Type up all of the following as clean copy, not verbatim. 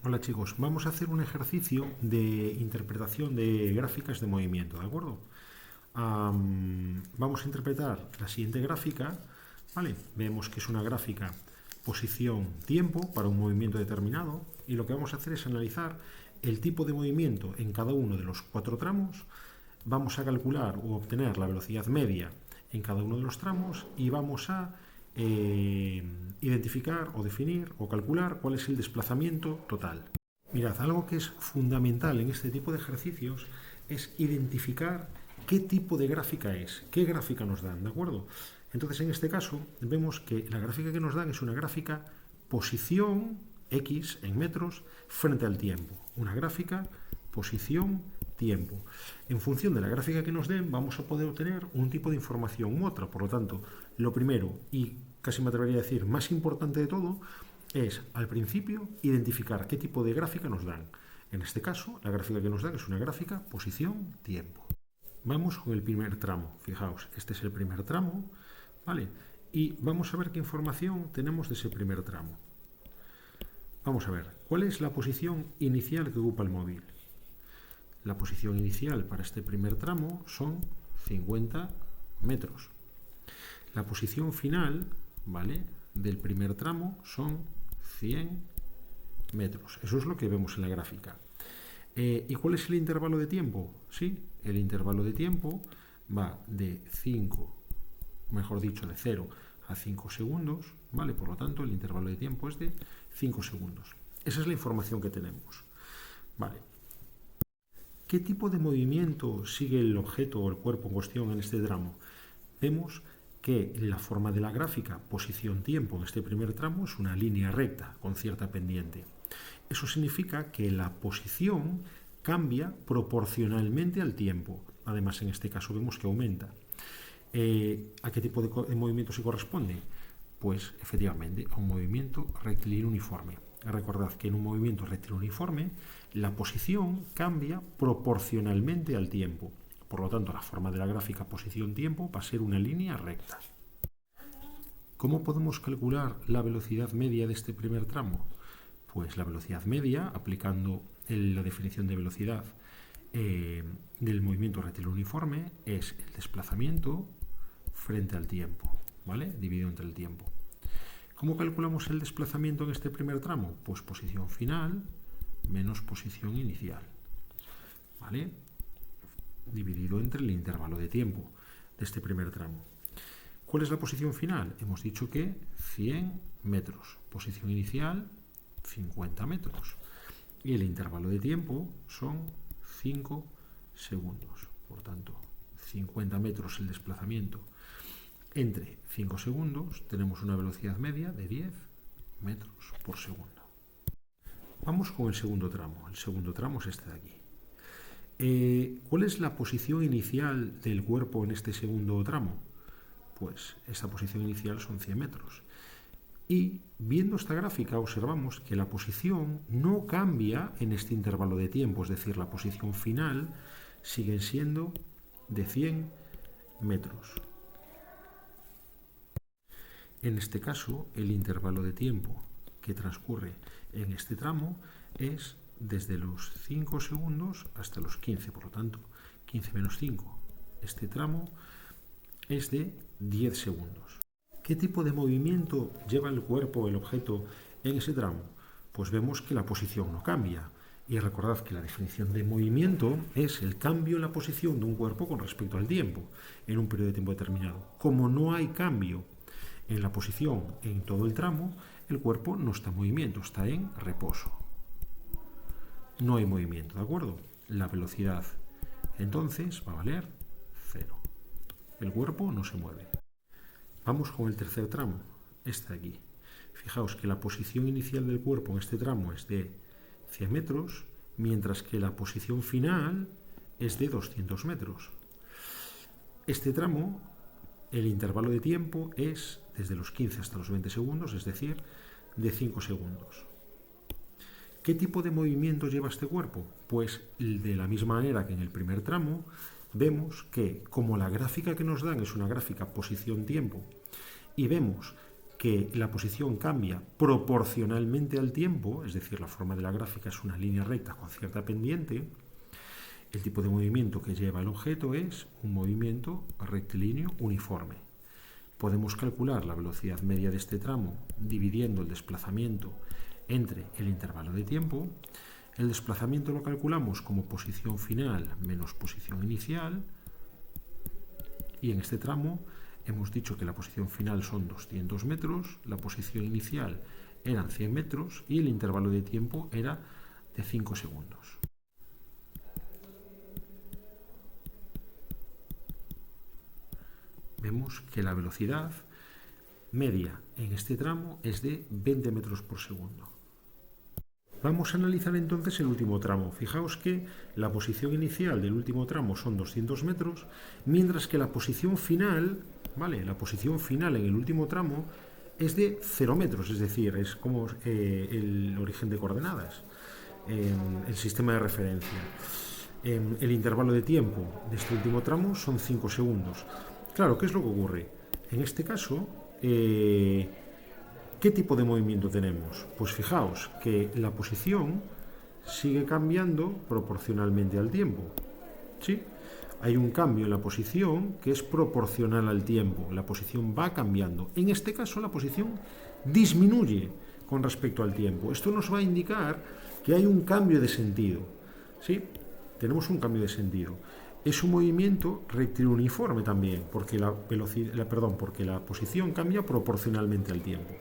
Hola chicos, vamos a hacer un ejercicio de interpretación de gráficas de movimiento, ¿de acuerdo? Vamos a interpretar la siguiente gráfica, ¿vale? Vemos que es una gráfica posición-tiempo para un movimiento determinado y lo que vamos a hacer es analizar el tipo de movimiento en cada uno de los 4 tramos. Vamos a calcular o obtener la velocidad media en cada uno de los tramos y vamos a identificar o definir o calcular cuál es el desplazamiento total. Mirad, algo que es fundamental en este tipo de ejercicios es identificar qué tipo de gráfica es, qué gráfica nos dan, ¿de acuerdo? Entonces, en este caso, vemos que la gráfica que nos dan es una gráfica posición X en metros frente al tiempo. Una gráfica posición tiempo. En función de la gráfica que nos den, vamos a poder obtener un tipo de información u otra. Por lo tanto, lo primero y casi me atrevería a decir más importante de todo es, al principio, identificar qué tipo de gráfica nos dan. En este caso, la gráfica que nos dan es una gráfica posición-tiempo. Vamos con el primer tramo. Fijaos, este es el primer tramo, ¿vale? Y vamos a ver qué información tenemos de ese primer tramo. Vamos a ver, ¿cuál es la posición inicial que ocupa el móvil? La posición inicial para este primer tramo son 50 metros. La posición final, ¿vale?, del primer tramo son 100 metros. Eso es lo que vemos en la gráfica. ¿Y cuál es el intervalo de tiempo? Sí, el intervalo de tiempo va de 0 a 5 segundos, ¿vale? Por lo tanto, el intervalo de tiempo es de 5 segundos. Esa es la información que tenemos. Vale. ¿Qué tipo de movimiento sigue el objeto o el cuerpo en cuestión en este tramo? Vemos que la forma de la gráfica posición-tiempo en este primer tramo es una línea recta con cierta pendiente. Eso significa que la posición cambia proporcionalmente al tiempo. Además, en este caso vemos que aumenta. ¿A qué tipo de movimiento se corresponde? Pues efectivamente a un movimiento rectilíneo uniforme. Recordad que en un movimiento rectilíneo uniforme la posición cambia proporcionalmente al tiempo. Por lo tanto, la forma de la gráfica posición-tiempo va a ser una línea recta. ¿Cómo podemos calcular la velocidad media de este primer tramo? Pues la velocidad media, aplicando la definición de velocidad del movimiento rectilíneo uniforme, es el desplazamiento frente al tiempo, ¿vale?, dividido entre el tiempo. ¿Cómo calculamos el desplazamiento en este primer tramo? Pues posición final menos posición inicial, ¿vale?, dividido entre el intervalo de tiempo de este primer tramo. ¿Cuál es la posición final? Hemos dicho que 100 metros. Posición inicial, 50 metros. Y el intervalo de tiempo son 5 segundos. Por tanto, 50 metros el desplazamiento entre 5 segundos. Tenemos una velocidad media de 10 metros por segundo. Vamos con el segundo tramo. El segundo tramo es este de aquí. ¿Cuál es la posición inicial del cuerpo en este segundo tramo? Pues esta posición inicial son 100 metros. Y viendo esta gráfica observamos que la posición no cambia en este intervalo de tiempo, es decir, la posición final sigue siendo de 100 metros. En este caso, el intervalo de tiempo que transcurre en este tramo es desde los 5 segundos hasta los 15, por lo tanto, 15 menos 5. Este tramo es de 10 segundos. ¿Qué tipo de movimiento lleva el cuerpo, el objeto, en ese tramo? Pues vemos que la posición no cambia. Y recordad que la definición de movimiento es el cambio en la posición de un cuerpo con respecto al tiempo, en un periodo de tiempo determinado. Como no hay cambio en la posición en todo el tramo, el cuerpo no está en movimiento, está en reposo. No hay movimiento, ¿de acuerdo? La velocidad, entonces, va a valer 0. El cuerpo no se mueve. Vamos con el tercer tramo, este de aquí. Fijaos que la posición inicial del cuerpo en este tramo es de 100 metros, mientras que la posición final es de 200 metros. Este tramo, el intervalo de tiempo es desde los 15 hasta los 20 segundos, es decir, de 5 segundos. ¿Qué tipo de movimiento lleva este cuerpo? Pues de la misma manera que en el primer tramo, vemos que como la gráfica que nos dan es una gráfica posición-tiempo y vemos que la posición cambia proporcionalmente al tiempo, es decir, la forma de la gráfica es una línea recta con cierta pendiente, el tipo de movimiento que lleva el objeto es un movimiento rectilíneo uniforme. Podemos calcular la velocidad media de este tramo dividiendo el desplazamiento entre el intervalo de tiempo. El desplazamiento lo calculamos como posición final menos posición inicial, y en este tramo hemos dicho que la posición final son 200 metros, la posición inicial eran 100 metros y el intervalo de tiempo era de 5 segundos. Vemos que la velocidad media en este tramo es de 20 metros por segundo. Vamos a analizar entonces el último tramo. Fijaos que la posición inicial del último tramo son 200 metros, mientras que la posición final, ¿vale? La posición final en el último tramo es de 0 metros, es decir, es como el origen de coordenadas, el sistema de referencia. El intervalo de tiempo de este último tramo son 5 segundos. Claro, ¿qué es lo que ocurre? En este caso, ¿qué tipo de movimiento tenemos? Pues fijaos que la posición sigue cambiando proporcionalmente al tiempo. ¿Sí? Hay un cambio en la posición que es proporcional al tiempo. La posición va cambiando. En este caso, la posición disminuye con respecto al tiempo. Esto nos va a indicar que hay un cambio de sentido. ¿Sí? Tenemos un cambio de sentido. Es un movimiento rectiluniforme también, porque porque la posición cambia proporcionalmente al tiempo.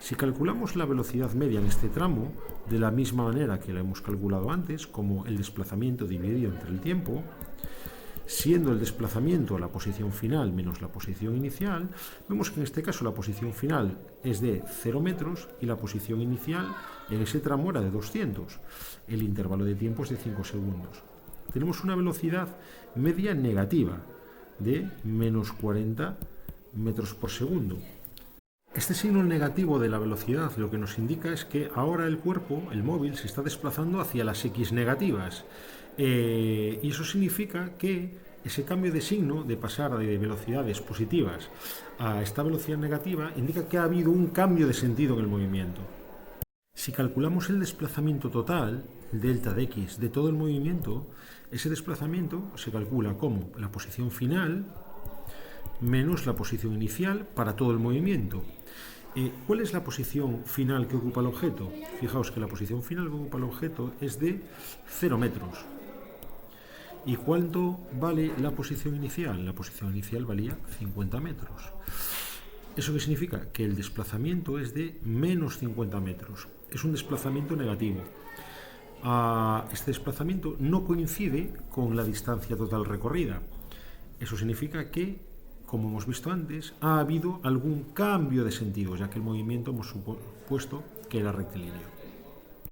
Si calculamos la velocidad media en este tramo, de la misma manera que la hemos calculado antes, como el desplazamiento dividido entre el tiempo, siendo el desplazamiento la posición final menos la posición inicial, vemos que en este caso la posición final es de 0 metros y la posición inicial en ese tramo era de 200. El intervalo de tiempo es de 5 segundos. Tenemos una velocidad media negativa de menos 40 metros por segundo. Este signo negativo de la velocidad lo que nos indica es que ahora el cuerpo, el móvil, se está desplazando hacia las X negativas. Y eso significa que ese cambio de signo, de pasar de velocidades positivas a esta velocidad negativa, indica que ha habido un cambio de sentido en el movimiento. Si calculamos el desplazamiento total, el delta de X, de todo el movimiento, ese desplazamiento se calcula como la posición final menos la posición inicial para todo el movimiento. ¿Cuál es la posición final que ocupa el objeto? Fijaos que la posición final que ocupa el objeto es de 0 metros. ¿Y cuánto vale la posición inicial? La posición inicial valía 50 metros. ¿Eso qué significa? Que el desplazamiento es de menos 50 metros. Es un desplazamiento negativo. Este desplazamiento no coincide con la distancia total recorrida. Eso significa que, como hemos visto antes, ha habido algún cambio de sentido, ya que el movimiento hemos supuesto que era rectilíneo.